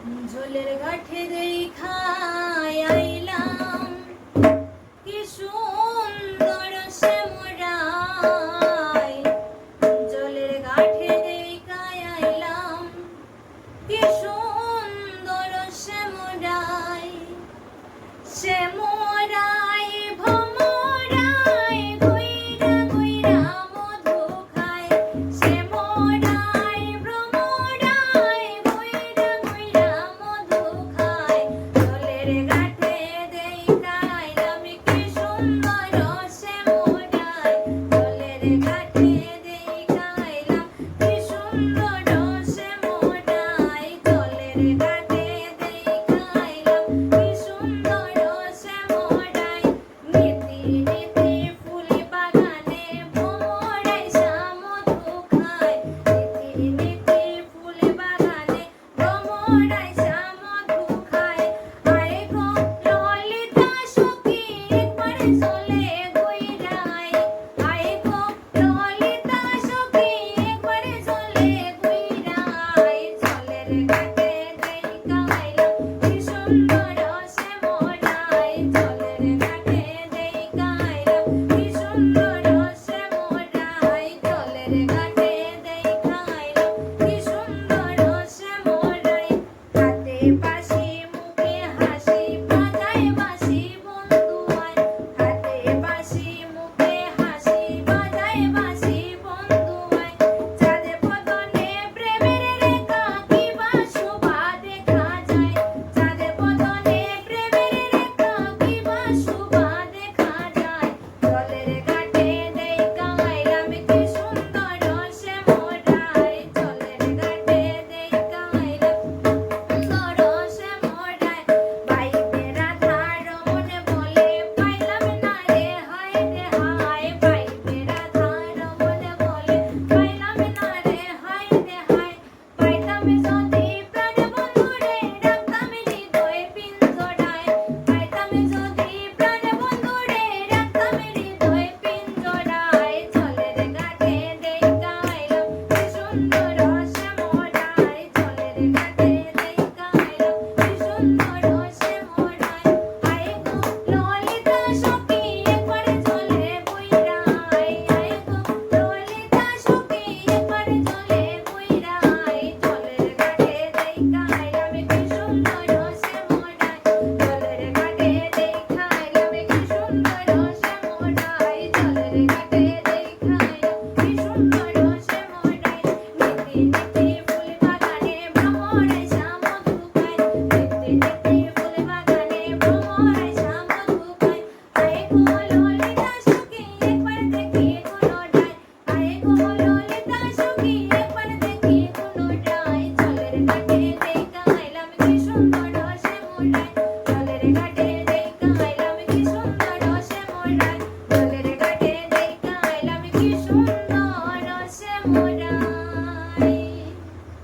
জলের ঘাটে দেখাই আইলাম কি সুন্দর শ্যামরাই। জলের ঘাটে দেখাই আইলাম কি সুন্দর শ্যামরাই। শ্যামরাই ভমরাই ঘুইরা ঘুইরা মধু খায়। শ্যামরাই ভ্রমরাই ঘুইরা ঘুইরা মধু খায়। জলের ঘাটে দেখাইলাম কি সুন্দর শ্যামরাই। জলের ঘাটে দেখাইলাম কি সুন্দর শ্যামরাই। জলের